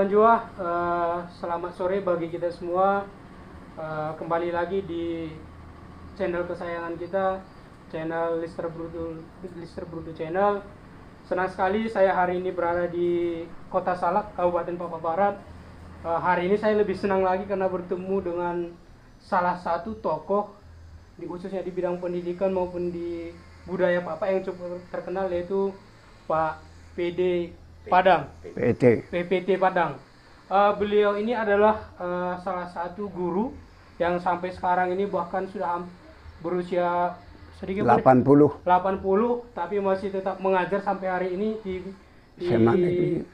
Juan, selamat sore bagi kita semua. Kembali lagi di channel kesayangan kita, channel Lister Bruto Channel. Senang sekali saya hari ini berada di Kota Salak, Kabupaten Papua Barat. Hari ini saya lebih senang lagi karena bertemu dengan salah satu tokoh khususnya di bidang pendidikan maupun di budaya Papua yang cukup terkenal, yaitu Pak PD Padang, PPT Padang. Beliau ini adalah salah satu guru yang sampai sekarang ini bahkan sudah berusia sedikit 80, tapi masih tetap mengajar sampai hari ini di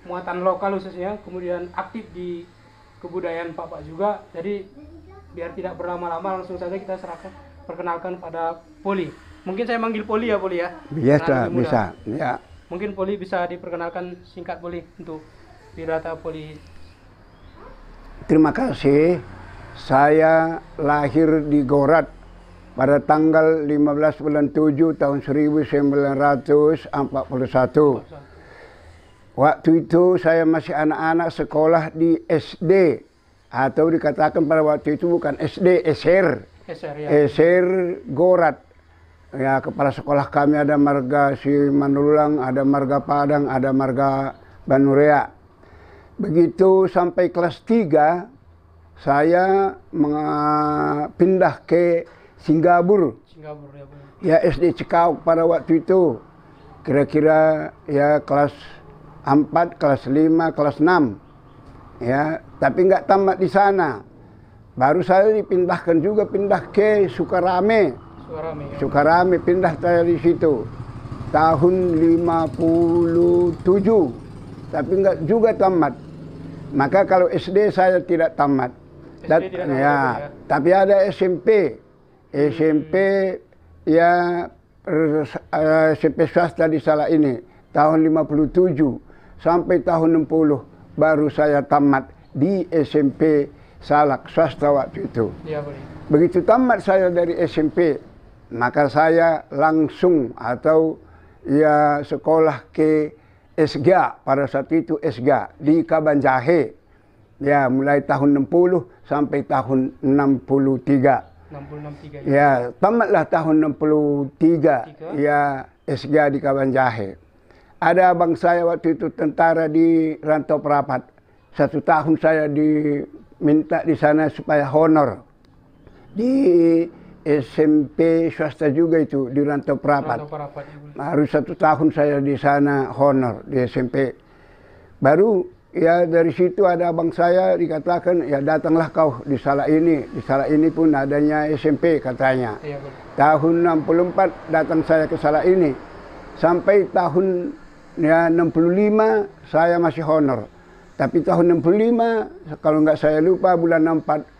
muatan lokal khususnya, kemudian aktif di kebudayaan Papua juga. Jadi biar tidak berlama-lama, langsung saja kita perkenalkan pada Poli. Mungkin saya manggil Poli ya, Poli ya? Biasa, bisa. Ya. Mungkin Poli bisa diperkenalkan singkat, Poli, untuk biodata Poli. Terima kasih. Saya lahir di Gorat pada tanggal 15 bulan 7 tahun 1941. Waktu itu saya masih anak-anak sekolah di SD, atau dikatakan pada waktu itu bukan SD, SR. SR Gorat. Ya, kepala sekolah kami ada marga Simanulang, ada marga Padang, ada marga Banurea. Begitu sampai kelas 3, saya pindah ke Singgabur. Ya, SD Cikauk pada waktu itu. Kira-kira ya kelas 4, kelas 5, kelas 6. Ya, tapi nggak tamat di sana. Baru saya dipindahkan juga, pindah ke Sukarame. Sukarame, pindah saya di situ tahun 57, tapi enggak juga tamat. Maka kalau SD saya tidak tamat. Ya, tapi ada SMP ya, SMP swasta di Salak ini tahun 57 sampai tahun 60 baru saya tamat di SMP Salak swasta waktu itu. Ya, begitu tamat saya dari SMP, maka saya langsung atau ya sekolah ke SGA, pada saat itu SGA di Kabanjahe. Ya, mulai tahun 60 sampai tahun 63. Ya, tamatlah tahun 63 ya SGA di Kabanjahe. Ada abang saya waktu itu tentara di Rantau Perapat. 1 tahun saya diminta di sana supaya honor. Di SMP swasta juga itu di Rantau Perapat. Baru 1 tahun saya di sana honor di SMP. Baru ya dari situ ada abang saya dikatakan, ya datanglah kau di Salak ini. Di Salak ini pun adanya SMP katanya. Iya, tahun 64 datang saya ke Salak ini. Sampai tahun ya 65 saya masih honor. Tapi tahun 65 kalau nggak saya lupa bulan 4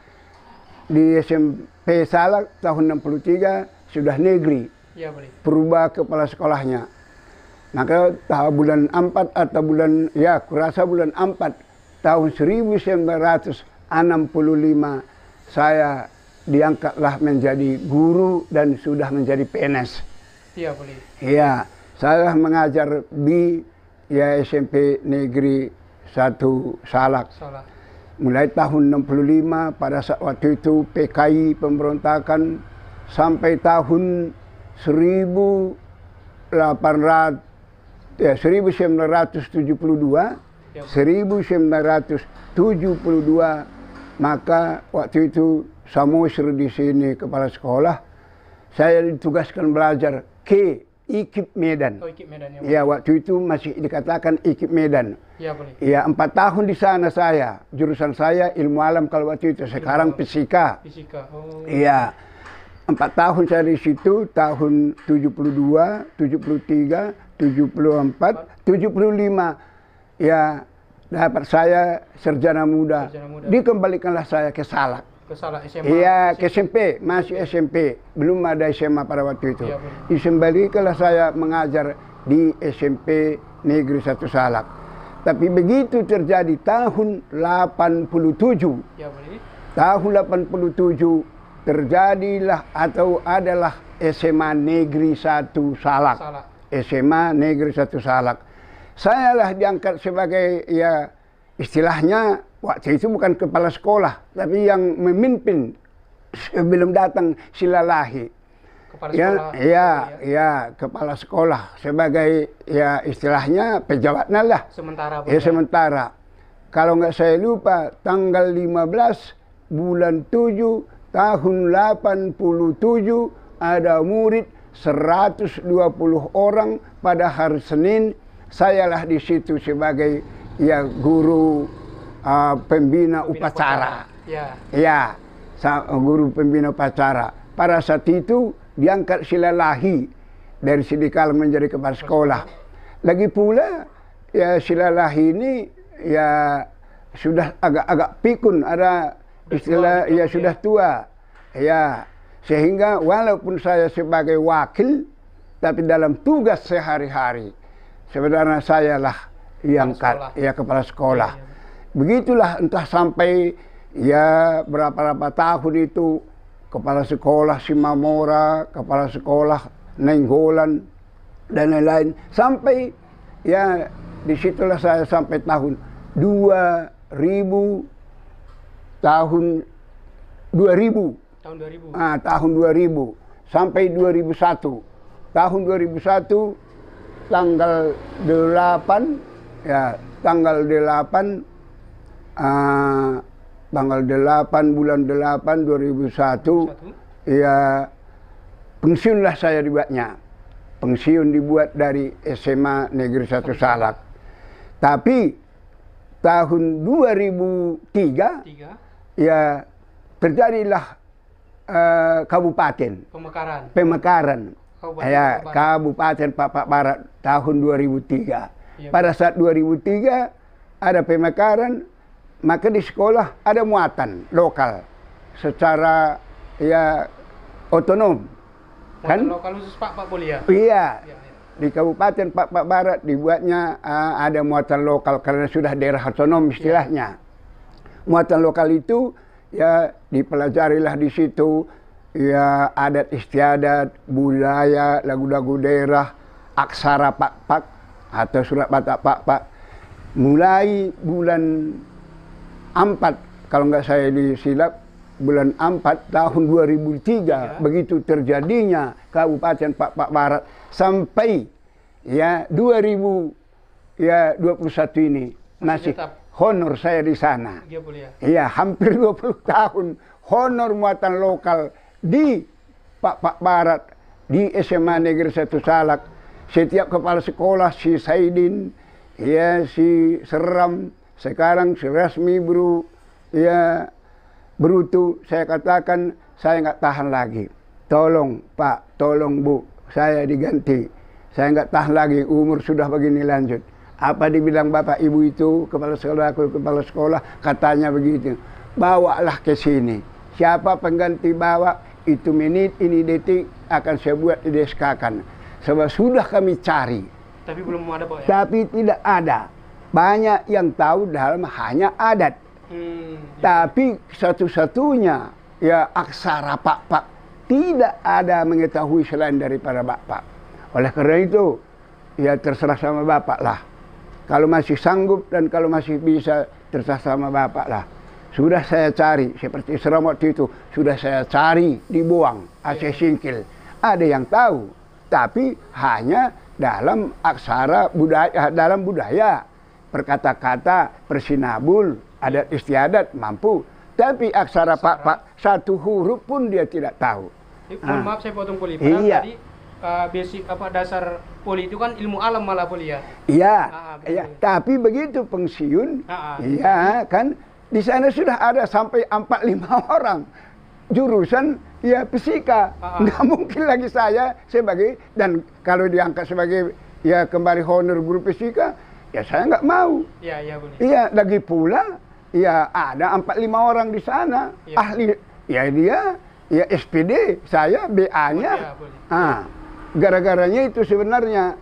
di SMP Salak, tahun 63 sudah negeri. Ya, berubah kepala sekolahnya. Maka bulan 4 atau bulan, ya kurasa bulan 4 tahun 1965 saya diangkatlah menjadi guru dan sudah menjadi PNS. Iya, boleh. Iya, saya mengajar di ya SMP Negeri 1 Salak. Mulai tahun 65, pada saat waktu itu PKI pemberontakan, sampai tahun 1972, maka waktu itu Samosir di sini kepala sekolah, saya ditugaskan belajar ke IKIP Medan. Oh, IKIP Medan, ya, waktu itu masih dikatakan IKIP Medan. Ya, boleh. Ya, 4 tahun di sana saya. Jurusan saya ilmu alam kalau waktu itu. Sekarang fisika. Fisika. Oh. Iya. 4 tahun saya di situ, tahun 72, 73, 74, 75. Ya, dapat saya sarjana muda. Dikembalikanlah saya ke Salak. Ke Salak SMA? Iya, ke SMP, masih SMP. Belum ada SMA pada waktu itu. Ya, dikembalikanlah saya mengajar di SMP Negeri 1 Salak. Tapi begitu terjadi tahun 87. Ya, tahun 87 terjadilah atau adalah SMA Negeri 1 Salak. SMA Negeri 1 Salak. Saya lah diangkat sebagai, ya istilahnya waktu itu bukan kepala sekolah, tapi yang memimpin sebelum datang Silalahi. Kepala sekolah. Ya, kepala sekolah sebagai, ya istilahnya pejabatnya lah. Sementara. Ya sementara. Kalau nggak saya lupa tanggal 15 bulan 7 tahun 87 ada murid 120 orang pada hari Senin. Sayalah di situ sebagai, ya guru pembina upacara. Ya, guru pembina upacara. Pada saat itu diangkat Silalahi dari Sidikal menjadi kepala sekolah. Lagi pula, ya Silalahi ini ya sudah agak-agak pikun, ada istilah ya sudah tua. Ya, sehingga walaupun saya sebagai wakil, tapi dalam tugas sehari-hari sebenarnya saya lah yang kepala sekolah. Begitulah entah sampai ya berapa tahun itu kepala sekolah Simamora, kepala sekolah Nenggolan dan lain-lain, sampai ya disitulah saya sampai tahun 2000. Tahun 2000 sampai 2001. Tahun 2001 tanggal 8 ya, tanggal 8 bulan 8 2001 ya pensiunlah saya dibuatnya. Pensiun dibuat dari SMA Negeri 1 Salak. Tapi tahun 2003 ya terjadilah kabupaten Pemekaran. Ya, Kabupaten Papak Barat tahun 2003. Ya, pada saat 2003 ada pemekaran, maka di sekolah ada muatan lokal secara ya otonom. Kan? Lokal khusus Pak Polia. Iya. Di Kabupaten Papak Barat dibuatnya ada muatan lokal karena sudah daerah otonom istilahnya. Muatan lokal itu ya dipelajarilah di situ. Ya, adat istiadat, budaya, lagu-lagu daerah, aksara Pak-Pak atau surat Batak Pak-Pak. Mulai bulan 4, kalau nggak saya disilap, bulan 4 tahun 2003, begitu terjadinya Kabupaten Pak-Pak Barat sampai ya 2021 ini masih honor saya di sana. Iya, hampir 20 tahun honor muatan lokal di Pak Barat, di SMA Negeri 1 Salak. Setiap kepala sekolah, si Saidin, ya si Seram, sekarang si Rasmi Bro, ya Brutu, saya katakan saya nggak tahan lagi. Tolong Pak, tolong Bu, saya diganti. Saya nggak tahan lagi, umur sudah begini lanjut. Apa dibilang Bapak Ibu itu, kepala sekolah, katanya begitu. Bawalah ke sini. Siapa pengganti bawa, itu menit, ini detik akan saya buat dideskakan. Sebab sudah kami cari. Tapi belum ada Pak ya? Tapi tidak ada. Banyak yang tahu dalam hanya adat. Tapi satu-satunya ya aksara Pak-Pak tidak ada mengetahui selain daripada Bapak. Oleh karena itu ya terserah sama Bapak lah. Kalau masih sanggup dan kalau masih bisa terserah sama Bapak lah. Sudah saya cari seperti Seram waktu itu, sudah saya cari dibuang Aceh Singkil. Ada yang tahu, tapi hanya dalam aksara budaya, dalam budaya, perkata-kata, persinabul, adat istiadat mampu. Tapi aksara Pak-Pak satu huruf pun dia tidak tahu. Mohon maaf saya potong Poli. Iya. Tadi basic dasar Poli itu kan ilmu alam malah Poli ya. Iya. Iya. Tapi begitu pensiun, iya kan di sana sudah ada sampai 4-5 orang jurusan ya fisika. Nggak mungkin lagi saya sebagai, dan kalau diangkat sebagai ya kembali honor guru fisika, ya saya nggak mau. Iya, iya boleh. Iya, lagi pula, ya ada 4-5 orang di sana, ya. ahli, ya dia, ya SPD, saya BA-nya. Gara-garanya itu sebenarnya,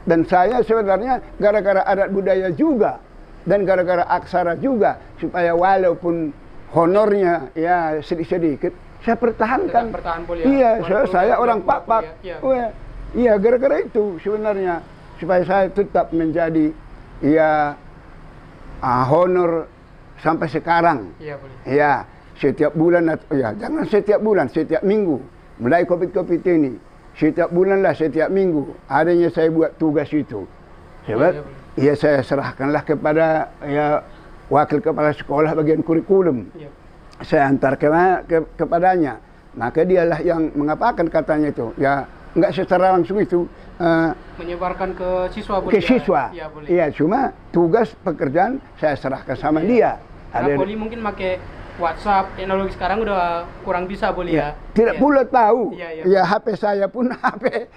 dan saya sebenarnya gara-gara adat budaya juga, dan gara-gara aksara juga, supaya walaupun honornya ya sedikit-sedikit, saya pertahankan. Iya, saya orang Pak. Iya, gara-gara itu sebenarnya supaya saya tetap menjadi ya honor sampai sekarang. Iya, boleh. Ya, setiap bulan ya jangan setiap bulan, setiap minggu. Mulai Covid ini, setiap bulan lah, setiap minggu adanya saya buat tugas itu. Sebab ya saya serahkanlah kepada ya wakil kepala sekolah bagian kurikulum. Saya antar kepadanya. Maka dialah yang mengapakan katanya itu. Ya enggak secara langsung itu menyebarkan ke siswa boleh. Ke siswa. Iya, cuma tugas pekerjaan saya serahkan sama dia. Karena Poli mungkin pakai WhatsApp, teknologi sekarang udah kurang bisa boleh ya. Tidak pula tahu. Ya HP saya pun HP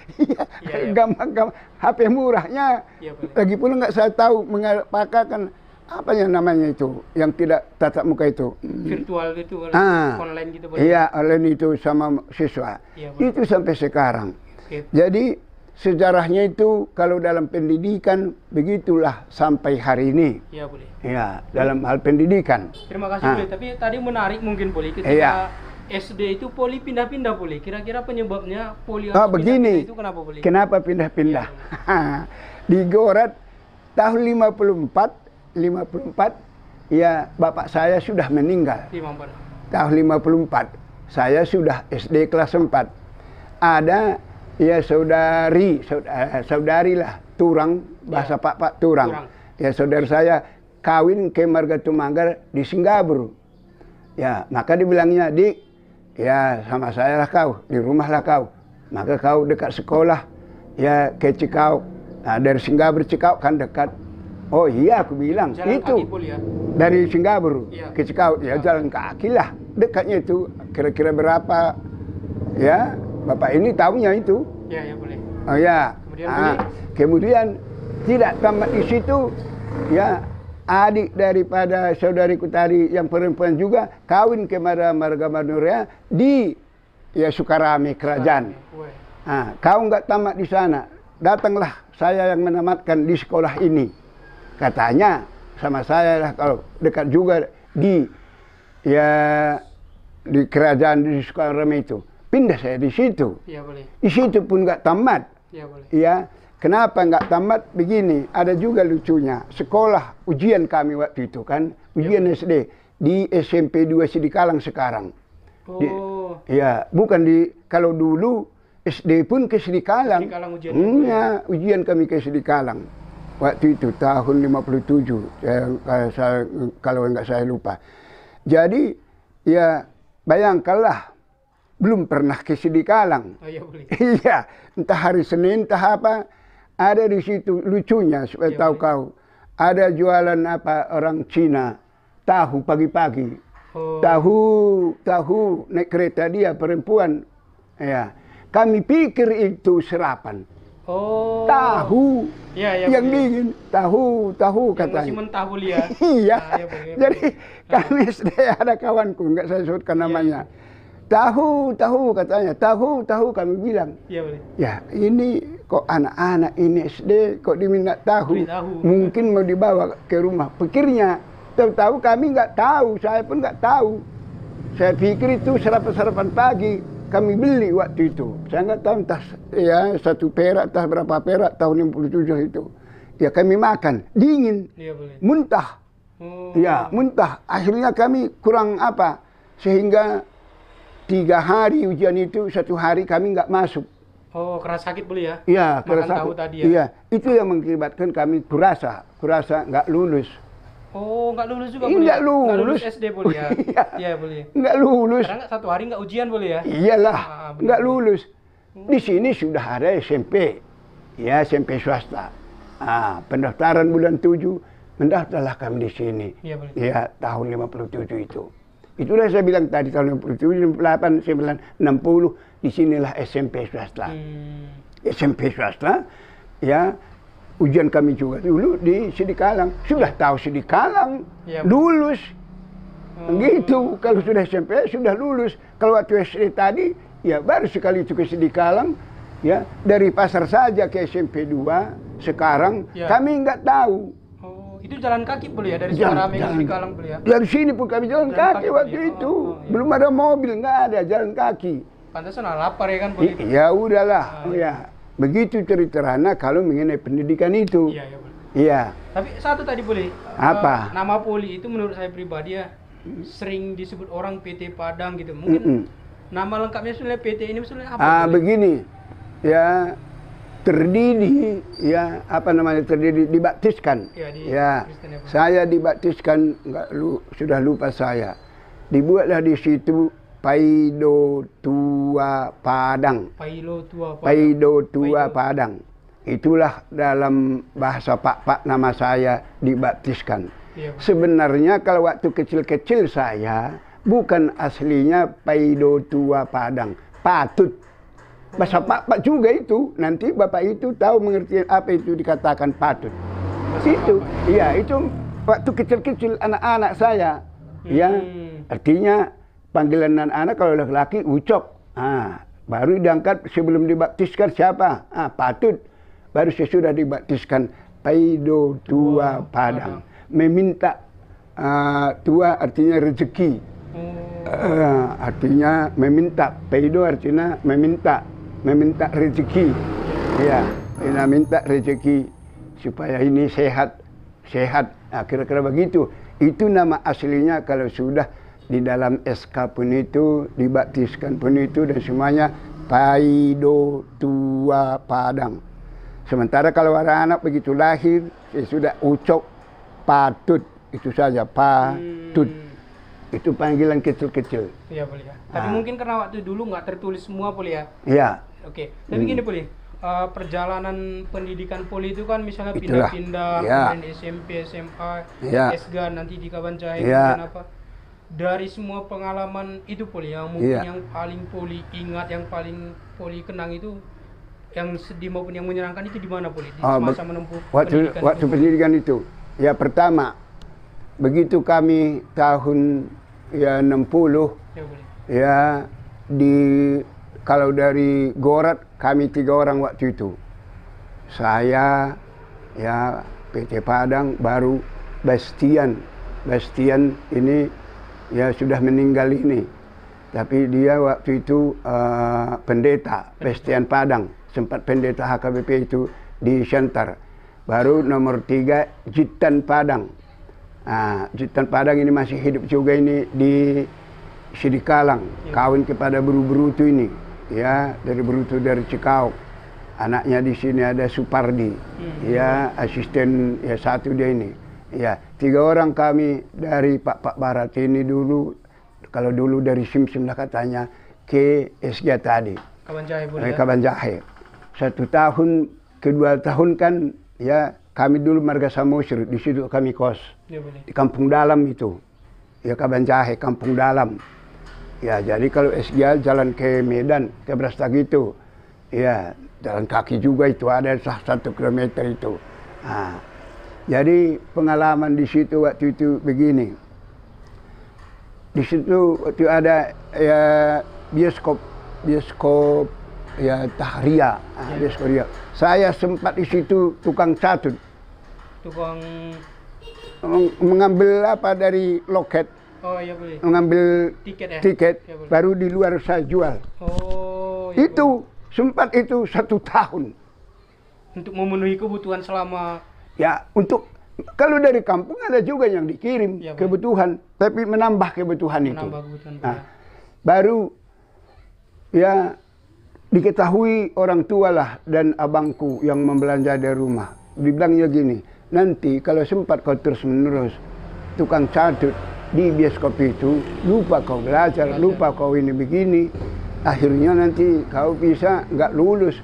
gampang HP murahnya. Lagi pula nggak saya tahu mengapakah apa yang namanya itu yang tidak tatap muka itu. Virtual gitu, online gitu boleh. Iya, online itu sama siswa. Itu sampai sekarang. Jadi sejarahnya itu kalau dalam pendidikan begitulah sampai hari ini. Iya boleh. Ya, dalam hal pendidikan. Terima kasih boleh. Tapi tadi menarik mungkin boleh ketika SD itu Poli pindah-pindah boleh. Kira-kira penyebabnya Poli harus begini. Itu kenapa boleh? Kenapa pindah-pindah? Di Gorat tahun 54 ya bapak saya sudah meninggal. Tahun 54 saya sudah SD kelas 4. Ada ya saudari lah Turang, bahasa Pak Turang. Ya saudara saya kawin ke Margatumanggar di Singapura. Ya maka dibilangnya, Dik, ya sama saya lah kau, di rumah lah kau. Maka kau dekat sekolah ya ke Cikau. Nah, dari Singapura Cikau kan dekat. Oh iya, aku bilang jalan itu dari Singapura ke Cikau ya jalan kaki lah, dekatnya itu. Kira-kira berapa ya bapak ini tahunya itu. Ya boleh. Oh ya. Kemudian tidak tamat di situ ya, adik daripada saudariku tadi yang perempuan juga kawin ke Marga Manuria di ya Sukarame kerajaan. Kau nggak tamat di sana, datanglah saya yang menamatkan di sekolah ini. Katanya sama saya lah, kalau dekat juga di kerajaan di Sukarame itu. Pindah saya di situ. Iya boleh. Di situ pun nggak tamat. Iya boleh. Ya, kenapa nggak tamat? Begini, ada juga lucunya. Sekolah ujian kami waktu itu kan, ujian SD di SMP 2 Sidikalang sekarang. Ya, bukan di kalau dulu SD pun ke Sidikalang. Ujian kami ke Sidikalang. Waktu itu tahun 57, kalau nggak saya lupa. Jadi ya bayangkanlah, belum pernah ke Sidikalang. Iya, entah hari Senin, entah apa, ada di situ lucunya supaya tahu kau. Ada jualan apa orang Cina, tahu pagi-pagi. Tahu naik kereta dia perempuan. Ya, kami pikir itu serapan. Tahu yang dingin, tahu katanya. Masih mentah boleh ya. Iya. Jadi kami SD ada kawanku, nggak saya sebutkan namanya. Tahu katanya, tahu kami bilang. Iya boleh. Ya ini kok anak-anak ini SD kok diminta tahu. Mungkin mau dibawa ke rumah. Pikirnya, tahu kami nggak tahu, saya pun nggak tahu. Saya pikir itu sarapan pagi. Kami beli waktu itu. Saya nggak tahu entah ya 1 perak, entah berapa perak tahun 57 itu. Ya kami makan, dingin, muntah. Ya muntah. Akhirnya kami kurang apa, sehingga 3 hari ujian itu, 1 hari kami nggak masuk. Oh, karena sakit boleh ya? Iya, karena sakit tadi ya? Iya, itu yang mengakibatkan kami kurasa nggak lulus. Oh, nggak lulus juga boleh? Nggak lulus. Nggak lulus SD boleh ya? Iya boleh. Nggak lulus. Karena 1 hari nggak ujian boleh ya? Iyalah, nggak lulus. Di sini sudah ada SMP, ya SMP swasta. Pendaftaran bulan 7, mendaftarlah kami di sini. Iya boleh. Ya, tahun 57 itu. Itulah saya bilang tadi, tahun 57, 58, 59, 60, disinilah SMP swasta. SMP swasta, ya ujian kami juga dulu di Sidikalang. Sudah tahu Sidikalang, lulus. Gitu, kalau sudah SMP sudah lulus. Kalau waktu SD tadi, ya baru sekali itu ke Sidikalang. Ya, dari pasar saja ke SMP 2, sekarang kami nggak tahu. Itu jalan kaki boleh ya dari Sukarame ke Sidikalang boleh ya? Dari sini pun kami jalan kaki waktu itu. Belum ada mobil, nggak ada, jalan kaki. Pantesan lapar ya kan boleh? Ya udahlah, ya. Begitu cerita kalau mengenai pendidikan itu. Iya, boleh. Iya. Tapi satu tadi boleh. Apa? Nama Poli itu menurut saya pribadi ya sering disebut orang PT Padang gitu. Mungkin nama lengkapnya sebenarnya PT ini sebenarnya apa? Begini, ya. Terdiri, ya apa namanya, dibaptiskan. Ya, saya dibaptiskan, sudah lupa saya. Dibuatlah di situ Paido Tua Padang. Paido Tua Padang. Itulah dalam bahasa Pak nama saya dibaptiskan. Sebenarnya kalau waktu kecil-kecil saya bukan aslinya Paido Tua Padang, Patut. Bahasa Pak juga itu, nanti Bapak itu tahu mengerti apa itu dikatakan patut. Itu, iya itu waktu kecil-kecil anak-anak saya, ya artinya panggilan anak-anak kalau laki-laki Ucok, baru diangkat sebelum dibaptiskan siapa? Patut, baru sesudah dibaptiskan Paido Tua Padang, meminta tua artinya rezeki, artinya meminta, Paido artinya meminta rezeki, ya, minta rezeki supaya ini sehat, kira-kira begitu. Itu nama aslinya kalau sudah di dalam SK pun itu, dibaptiskan pun itu, dan semuanya Paido Tua Padang. Sementara kalau anak-anak begitu lahir, sudah Ucok, Patut, itu saja, Patut. Itu panggilan kecil-kecil. Iya boleh ya. Tapi mungkin karena waktu dulu nggak tertulis semua boleh ya. Iya. Oke. Tapi gini boleh. Perjalanan pendidikan Poli itu kan misalnya pindah-pindah, kemudian SMP, SMA, SG, nanti di Kabanjahe, kemudian apa. Dari semua pengalaman itu Poli yang mungkin yang paling Poli ingat, yang paling Poli kenang itu, yang sedih maupun yang menyenangkan itu di mana Poli? Di masa menempuh waktu pendidikan itu. Ya pertama, begitu kami tahun 60, ya kalau dari Gorat kami 3 orang waktu itu. Saya, ya PT Padang, baru Bastian ini ya sudah meninggal ini. Tapi dia waktu itu pendeta Bastian Padang, sempat pendeta HKBP itu di Shantar. Baru nomor 3 Jitan Padang. Jitan Padang ini masih hidup juga ini di Sidikalang, kawin kepada Berutu ini, ya dari Berutu dari Cikauk. Anaknya di sini ada Supardi, ya asisten ya satu dia ini. Ya 3 orang kami dari Pak Barat ini dulu, kalau dulu dari Simsim lah katanya ke SG tadi. Kabanjahe. 1 tahun, kedua tahun kan ya kami dulu Marga Samosir, di situ kami kos. Di Kampung Dalam itu. Ya Kabanjahe, Kampung Dalam. Ya jadi kalau SG jalan ke Medan, ke Brastagi itu. Ya jalan kaki juga itu, ada 1 kilometer itu. Jadi pengalaman di situ waktu itu begini. Di situ waktu ada ya bioskop ya Tahria, bioskop Ria. Saya sempat di situ tukang catut. Tukang mengambil apa dari loket. Oh iya boleh. Mengambil tiket ya, baru di luar saya jual. Oh iya, itu boleh. Sempat itu 1 tahun. Untuk memenuhi kebutuhan selama. Ya untuk kalau dari kampung ada juga yang dikirim ya, kebutuhan, tapi menambah kebutuhan itu. Baru ya diketahui orang tua lah dan abangku yang membelanja dari rumah. Dibilangnya gini, nanti kalau sempat kau terus menerus tukang catut di bioskop itu, lupa kau belajar, lupa kau ini begini, akhirnya nanti kau bisa nggak lulus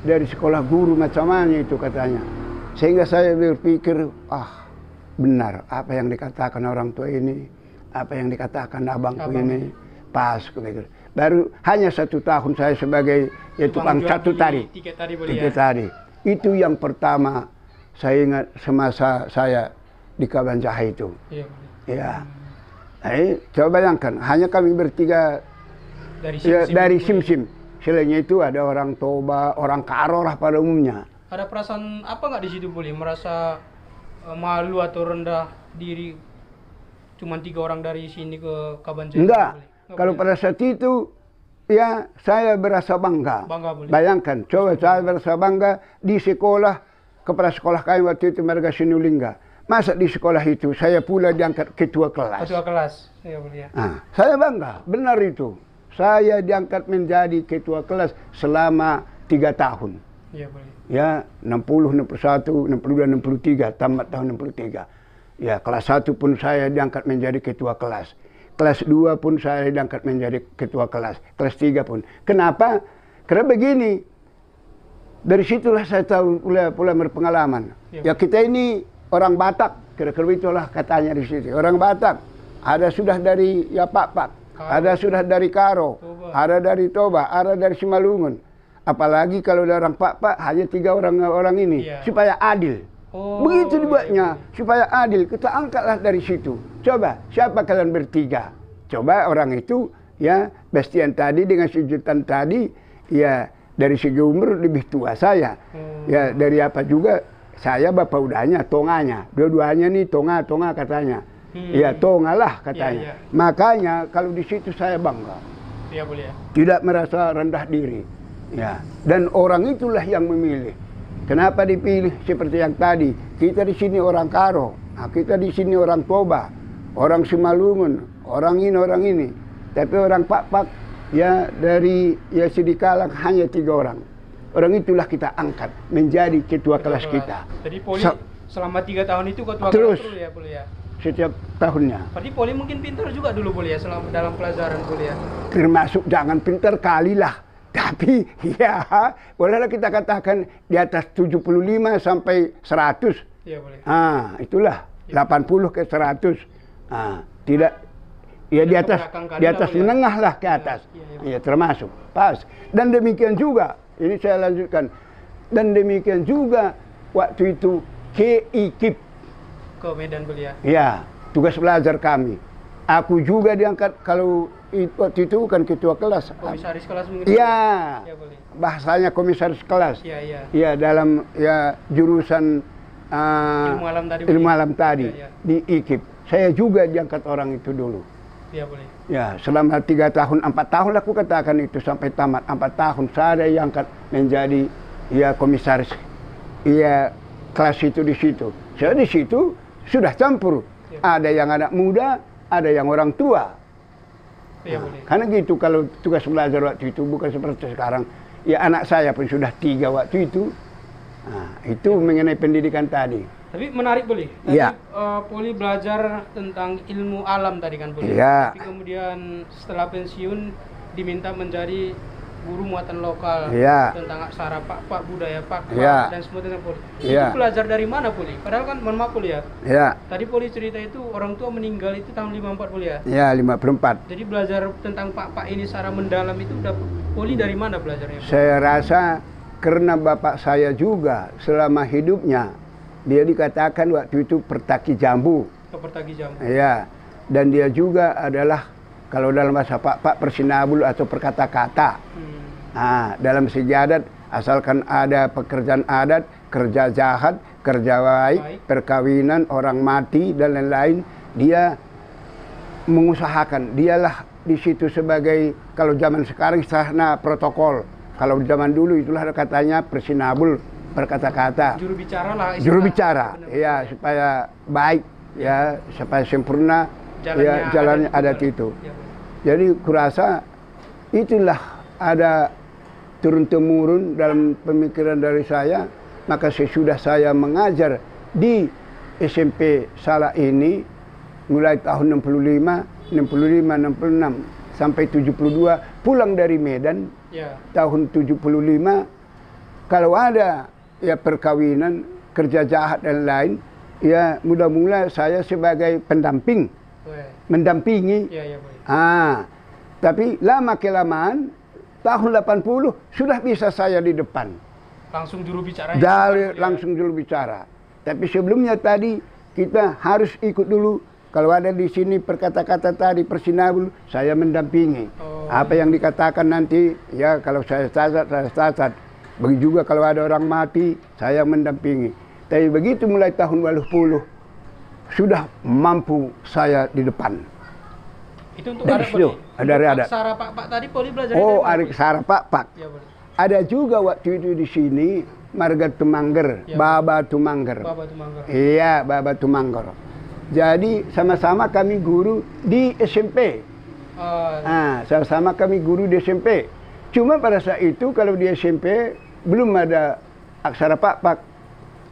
dari sekolah guru macam-macam itu katanya. Sehingga saya berpikir, benar apa yang dikatakan orang tua ini, apa yang dikatakan abangku ini, pas begitu. Baru hanya 1 tahun saya sebagai tukang catut tadi. Tiket tadi. Itu yang pertama saya ingat semasa saya di Kabanjahe itu. Iya. Ya. Coba bayangkan, hanya kami bertiga dari Simsim. Selainnya itu ada orang Toba, orang Karo lah pada umumnya. Ada perasaan apa nggak di situ boleh? Merasa malu atau rendah diri? Cuman 3 orang dari sini ke Kabanjahe? Enggak. Kalau pada saat itu, ya saya berasa bangga. Boleh. Bayangkan, coba saya berasa bangga di sekolah, kepala sekolah kami waktu itu Marga Sinulinga. Masa di sekolah itu saya pula diangkat ketua kelas. Ketua kelas, ya boleh. Nah, saya bangga, benar itu. Saya diangkat menjadi ketua kelas selama 3 tahun. Iya boleh. Ya, 60, 61, 62, 63, tamat tahun 63. Ya, kelas 1 pun saya diangkat menjadi ketua kelas. Kelas 2 pun saya diangkat menjadi ketua kelas. Kelas 3 pun. Kenapa? Karena begini, dari situlah saya tahu pula berpengalaman. Ya, kita ini orang Batak, kira-kira itulah katanya di situ. Orang Batak, ada sudah dari ya Pak, ada sudah dari Karo, ada dari Toba, ada dari Simalungun. Apalagi kalau ada orang Pak, hanya 3 orang ini, supaya adil. Begitu dibuatnya, supaya adil. Kita angkatlah dari situ. Coba, siapa kalian bertiga? Coba orang itu, ya, Bastian tadi dengan si Jutan tadi, ya, dari segi umur lebih tua saya. Ya, dari apa juga, saya bapak udahnya, tonganya. Dua-duanya nih tonga katanya. Ya, tonga lah katanya. Makanya kalau di situ saya bangga. Iya boleh ya. Tidak merasa rendah diri. Ya, dan orang itulah yang memilih. Kenapa dipilih seperti yang tadi? Kita di sini orang Karo, kita di sini orang Toba, orang Simalungun, orang ini. Tapi orang Pak, ya dari ya Sidikalang hanya 3 orang. Orang itulah kita angkat menjadi ketua kelas kita. Jadi Poli selama 3 tahun itu ketua terus kelas ya boleh ya. Setiap tahunnya. Berarti Poli mungkin pintar juga dulu boleh ya selama dalam pelajaran boleh ya. Termasuk jangan pintar kali lah. Tapi ya bolehlah kita katakan di atas 75 sampai 100. Iya boleh. Itulah 80 ke 100. Tidak ya di atas menengah lah ke atas. Ya termasuk. Pas. Dan demikian juga, ini saya lanjutkan. Dan demikian juga waktu itu ke IKIP. Ke Medan boleh ya. Ya, tugas belajar kami. Aku juga diangkat kalau waktu itu kan ketua kelas. Komisaris kelas mungkin. Iya. Ya boleh. Bahasanya komisaris kelas. Iya. Iya, dalam ya jurusan ilmu alam tadi ya. Di IKIP. Saya juga diangkat orang itu dulu. Iya boleh. Ya, selama 3 tahun, 4 tahun aku katakan itu sampai tamat 4 tahun saya diangkat menjadi ya komisaris. Iya, kelas itu di situ. Saya di situ sudah campur. Ya. Ada yang anak muda, ada yang orang tua. Ya, boleh. Karena gitu kalau tugas belajar waktu itu bukan seperti sekarang. Ya anak saya pun sudah 3 waktu itu. Itu mengenai pendidikan tadi. Tapi menarik boleh. Tadi Poli belajar tentang ilmu alam tadi kan boleh. Ya. Tapi kemudian setelah pensiun diminta menjadi guru muatan lokal tentang aksara Pak budaya Pak dan semua tentang Poli. Itu belajar dari mana Poli? Padahal kan mohon maaf Poli ya. Tadi Poli cerita itu orang tua meninggal itu tahun 54 Poli ya. Ya 54. Jadi belajar tentang Pak ini secara mendalam itu udah Poli dari mana belajarnya? Saya rasa karena bapak saya juga selama hidupnya dia dikatakan waktu itu pertaki jambu. Pertaki jambu. Iya. Dan dia juga adalah kalau dalam bahasa Pak persinabul atau perkata-kata. Dalam segi adat, asalkan ada pekerjaan adat, kerja jahat, kerja baik, perkawinan, orang mati, dan lain-lain, dia mengusahakan. Dialah di situ sebagai, kalau zaman sekarang sarana protokol. Kalau zaman dulu itulah katanya persinabul, berkata-kata. Juru bicara lah. Juru bicara, ya supaya baik, ya supaya sempurna, jalannya adat itu. Jadi kurasa itulah ada turun-temurun dalam pemikiran dari saya. Maka sesudah saya mengajar di SMP Salak ini mulai tahun 65, 66 sampai 72 pulang dari Medan tahun 75. Kalau ada ya perkawinan, kerja jahat dan lain, ya mula-mula saya sebagai pendamping, mendampingi. Tapi lama kelamaan tahun 80 sudah bisa saya di depan. Langsung juru bicara. Langsung juru bicara. Tapi sebelumnya tadi kita harus ikut dulu. Kalau ada di sini perkata-kata tadi persinabul, saya mendampingi. Apa yang dikatakan nanti, ya kalau saya cacat, saya cacat. Begitu juga kalau ada orang mati, saya mendampingi. Tapi begitu mulai tahun 80, sudah mampu saya di depan. Itu untuk adat Poli? Ada. Aksara Pak tadi Poli belajar Oh, aksara Pak. Ya, boleh. Ada juga waktu itu di sini, Marga Tumangger, ya, Baba Tumangger. Baba Tumangger. Iya, Baba Tumangger. Jadi sama-sama kami guru di SMP. Sama-sama kami guru di SMP. Cuma pada saat itu kalau di SMP belum ada aksara Pak.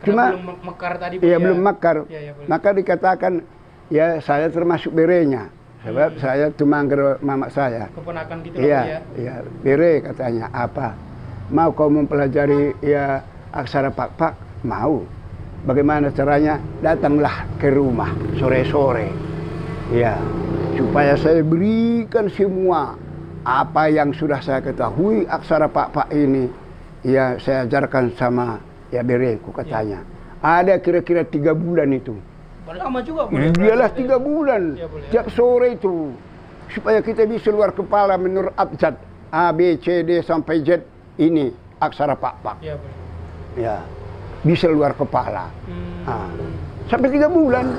Cuma belum mekar tadi. Iya, belum mekar. Ya, maka dikatakan ya saya termasuk berenya. Sebab saya Tumangger mama saya. Keponakan gitu ya. Iya, bere katanya. Apa? Mau kau mempelajari ya aksara Pak? Mau. Bagaimana caranya? Datanglah ke rumah sore-sore. Ya, supaya saya berikan semua apa yang sudah saya ketahui aksara Pak ini. Ya, saya ajarkan sama ya bereku katanya. Ya. Ada kira-kira 3 bulan itu. Lama juga boleh. Iyalah 3 bulan. Ya, tiap sore itu. Supaya kita bisa luar kepala menurut abjad. A, B, C, D sampai Z. Ini aksara Pak. Ya, boleh. Ya. Bisa luar kepala. Sampai 3 bulan.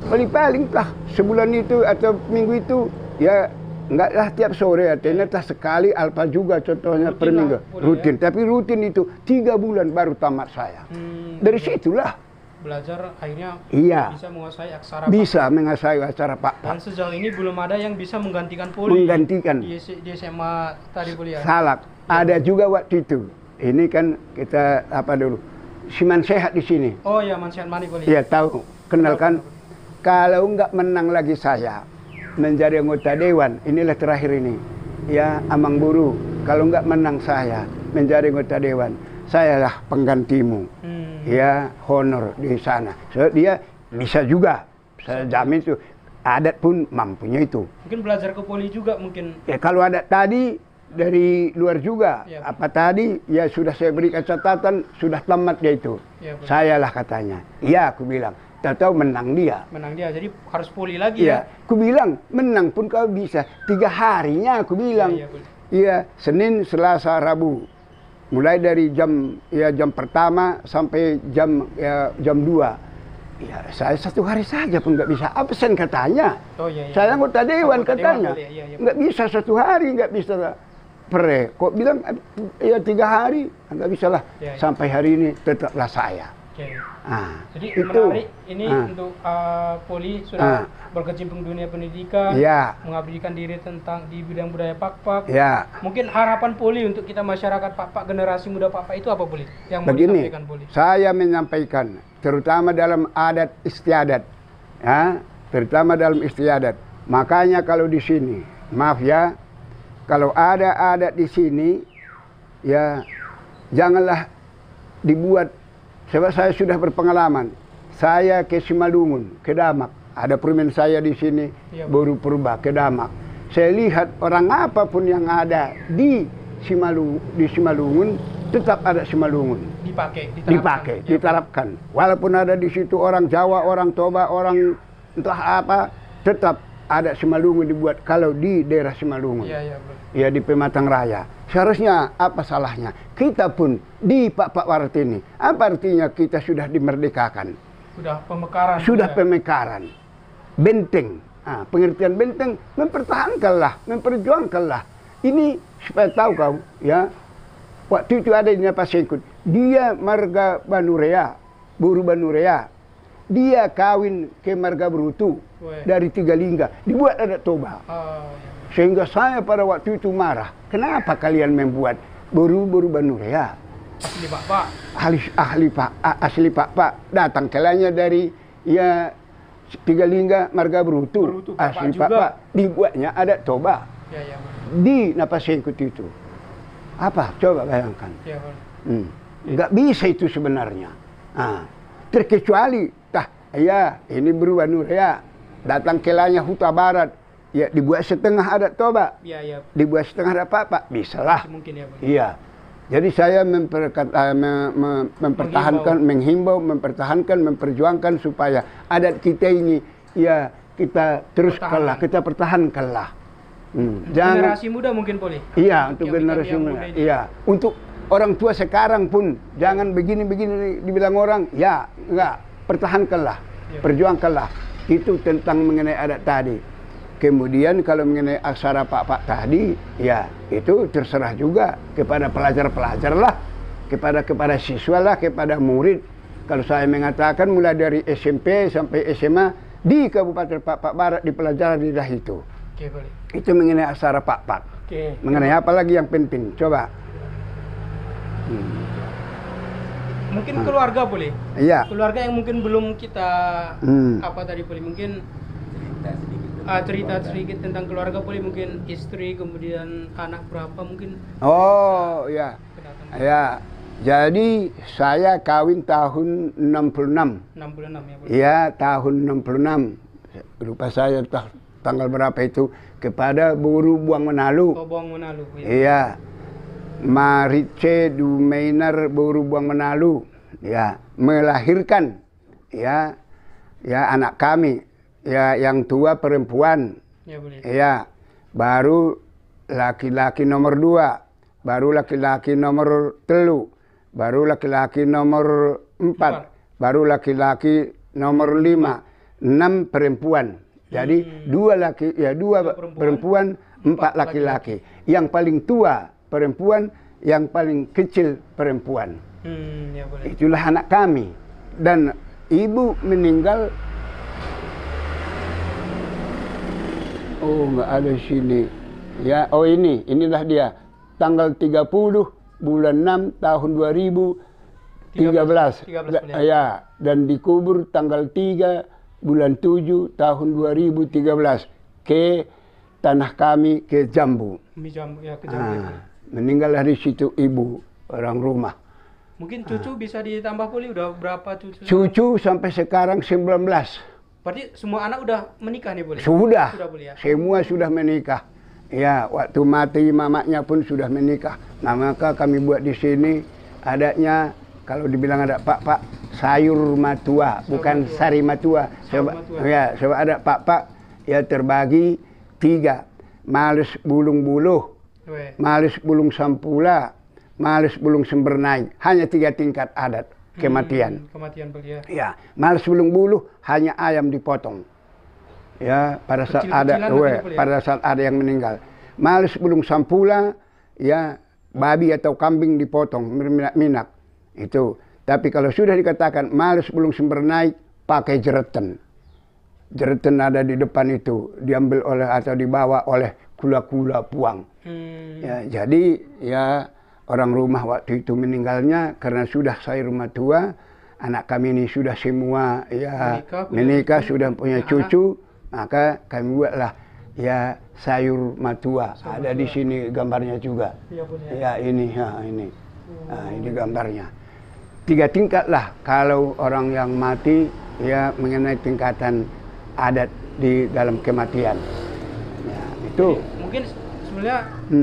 Paling-paling lah sebulan itu atau minggu itu ya enggaklah tiap sore, artinya sekali alfa juga contohnya per minggu. Rutin, tapi rutin itu 3 bulan baru tamat saya. Dari situlah belajar akhirnya bisa menguasai aksara Bisa menguasai aksara Pak. Dan sejauh ini belum ada yang bisa menggantikan Poli. Di SMA tadi Poli ya. Salak. Ada juga waktu itu. Ini kan kita apa dulu? Siman Sehat di sini. Oh ya, Man Sehat Mani Poli. Iya, tahu. Kenalkan. Kalau enggak menang lagi saya menjadi anggota dewan, inilah terakhir ini. Ya, Amang Buru. Kalau enggak menang saya menjadi anggota dewan, sayalah penggantimu. Ya, honor di sana. So, dia bisa juga. Saya jamin itu. Adat pun mampunya itu. Mungkin belajar ke Poli juga mungkin. Ya, kalau adat tadi dari luar juga. Ya, apa tadi ya sudah saya berikan catatan, sudah tamat dia itu. Ya, sayalah katanya. Iya, aku bilang. Tahu menang dia. Menang dia, jadi harus Poli lagi ya. Aku bilang menang pun kau bisa 3 harinya. Aku bilang. Iya, Senin, Selasa, Rabu. Mulai dari jam pertama sampai jam 2. Ya, saya 1 hari saja pun nggak bisa absen katanya. Saya anggota dewan katanya. Nggak bisa 1 hari, nggak bisa. Kok bilang ya 3 hari, nggak bisa lah. Sampai hari ini tetaplah saya. Jadi itu menarik ini untuk Poli sudah berkecimpung dunia pendidikan, mengabdikan diri di bidang budaya Pak. Mungkin harapan Poli untuk kita masyarakat Pak generasi muda Pak itu apa Poli? Yang mau disampaikan Poli? Saya menyampaikan terutama dalam adat istiadat, ya, terutama dalam istiadat. Makanya kalau di sini, maaf ya, kalau ada adat di sini, ya janganlah dibuat. Sebab saya sudah berpengalaman. Saya ke Simalungun, ke Damak. Ada permen saya di sini, baru Purba, ke Damak. Saya lihat orang apapun yang ada di Simalungun, tetap ada Simalungun. Diterapkan. Walaupun ada di situ orang Jawa, orang Toba, orang entah apa, tetap ada Simalungun dibuat kalau di daerah Simalungun. Ya, di Pematang Raya. Seharusnya apa salahnya? Kita pun di Pak Wartini. Apa artinya kita sudah dimerdekakan? Sudah pemekaran. Benteng. Pengertian benteng, mempertahankanlah, memperjuangkanlah. Ini supaya tahu kau, ya. Waktu itu ada di Napa Sengkut. Dia marga Banurea, Buru Banurea. Dia kawin ke marga Brutu dari Tigalingga. Dibuat adat Toba. Sehingga saya pada waktu itu marah. Kenapa kalian membuat buru-buru Banurea? Asli Pak. Datang kelanya dari ya Tigalingga marga Brutu. Asli Pak. Dibuatnya adat Toba. Di Napa Sengkut itu. Apa? Coba bayangkan. Nggak bisa itu sebenarnya. Terkecuali, ini buru Banurea. Datang kelanya Huta Barat. Ya, dibuat setengah adat Toba. Dibuat setengah adat Pak. Bisalah. Mungkin ya, Pak. Iya. Jadi saya mempertahankan, menghimbau, mempertahankan, memperjuangkan supaya adat kita ini ya kita teruskanlah, kita pertahankanlah. Generasi muda mungkin boleh. Iya, untuk generasi muda. Iya, untuk orang tua sekarang pun jangan begini-begini dibilang orang. Ya, enggak, pertahankanlah, perjuangkanlah. Itu tentang mengenai adat tadi. Kemudian kalau mengenai aksara Pak tadi, ya itu terserah juga kepada pelajar-pelajar lah, kepada siswa lah, kepada murid. Kalau saya mengatakan mulai dari SMP sampai SMA di Kabupaten Pak Barat dipelajari dah itu. Oke, boleh. Itu mengenai aksara Pak. Oke. Mengenai apa lagi yang penting? Coba. Mungkin keluarga boleh. Iya. Keluarga yang mungkin belum kita apa tadi boleh, mungkin cerita sedikit tentang keluarga boleh, mungkin istri, kemudian anak berapa mungkin. Oh ya. Ya. Jadi saya kawin tahun 66. 66 ya, boleh. Iya, tahun 66. Lupa saya tanggal berapa itu, kepada Buru Buang Menalu. Oh, Buang Menalu. Ya. Iya. Marice Dumeinar Buru Buang Menalu. Ya, melahirkan ya anak kami. Ya, yang tua perempuan. Ya, boleh. Ya, baru laki-laki nomor 2, baru laki-laki nomor 3, baru laki-laki nomor 4, baru laki-laki nomor 5, 6 perempuan. Jadi 2 laki, ya 2 perempuan, 4 laki-laki. Yang paling tua perempuan, yang paling kecil perempuan. Ya, boleh. Itulah anak kami. Dan ibu meninggal. Oh, nggak ada sini. Ya, oh inilah dia. Tanggal 30 bulan 6 tahun 2013. Ya, dan dikubur tanggal 3 bulan 7 tahun 2013 ke tanah kami, ke Jambu. Ya, ke Jambu. Meninggallah di situ ibu, orang rumah. Mungkin cucu bisa ditambah boleh, udah berapa cucu? Cucu sampai sekarang 19. Berarti semua anak udah menikah nih boleh? Sudah boleh ya? Semua sudah menikah. Ya, waktu mati mamanya pun sudah menikah. Nah, maka kami buat di sini adatnya, kalau dibilang ada Pak, sayur matua, bukan sari matua. Ya, sebab ada Pak ya terbagi 3. Malus bulung buluh, malus bulung sampula, malus bulung sembernai. Hanya 3 tingkat adat kematian. Kematian belia. Ya, malus bulung buluh hanya ayam dipotong. Ya, pada saat ada yang meninggal. Malus bulung sampula, ya babi atau kambing dipotong minak. Itu. Tapi kalau sudah dikatakan malus bulung sembernai, pakai jereten. Jereten ada di depan itu, diambil oleh atau dibawa oleh kula-kula puang. Ya, jadi ya orang rumah waktu itu meninggalnya karena sudah saya rumah tua, anak kami ini sudah semua ya menikah sudah punya cucu, maka kami buatlah ya sayur matua. Ada di sini gambarnya juga. Ya ini, Nah, ini gambarnya. 3 tingkat lah kalau orang yang mati ya mengenai tingkatan adat di dalam kematian. Ya, itu. Jadi, mungkin sebenarnya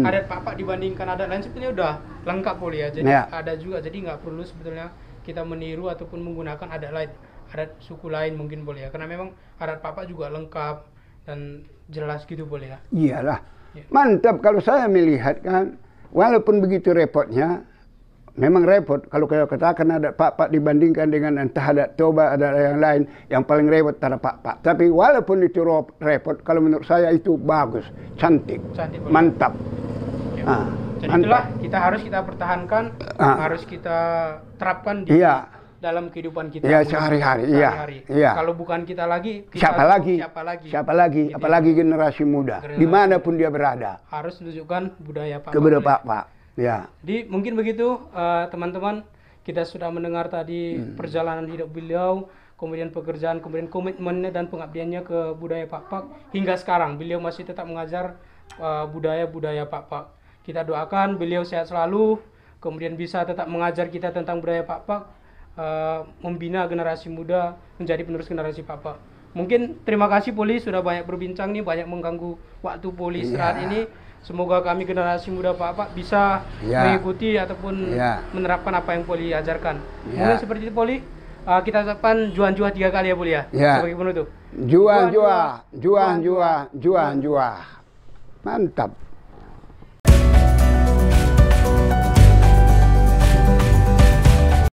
adat Pak dibandingkan adat lain sebetulnya udah lengkap boleh ya. Jadi ada juga, jadi nggak perlu sebetulnya kita meniru ataupun menggunakan adat lain, adat suku lain mungkin boleh ya. Karena memang adat Pak juga lengkap dan jelas gitu boleh ya. Iyalah. Ya. Mantap kalau saya melihat kan, walaupun begitu repotnya, memang repot kalau katakan ada Pak dibandingkan dengan entah ada Toba, ada yang lain, yang paling repot ada Pak. Tapi walaupun itu repot, kalau menurut saya itu bagus, cantik mantap. Ya. Jadi itulah kita pertahankan, harus kita terapkan di dalam kehidupan kita. Iya, sehari-hari. Iya. Kalau bukan kita lagi, siapa lagi? Apalagi generasi muda, dimanapun dia berada. Harus menunjukkan budaya Pak. Pak. Ya. Jadi mungkin begitu teman-teman, kita sudah mendengar tadi perjalanan hidup beliau, kemudian pekerjaan, kemudian komitmennya dan pengabdiannya ke budaya Pak. Hingga sekarang beliau masih tetap mengajar budaya Pak. Kita doakan beliau sehat selalu, kemudian bisa tetap mengajar kita tentang budaya Pak, membina generasi muda menjadi penerus generasi Pak. Mungkin terima kasih Poli sudah banyak berbincang nih, banyak mengganggu waktu Poli saat ini. Semoga kami generasi muda Pak bisa mengikuti ataupun menerapkan apa yang Poli ajarkan. Mungkin seperti itu Poli. Kita ucapkan juang-juang 3 kali ya Poli ya. Sebagai penutup. Juang-juang. Mantap.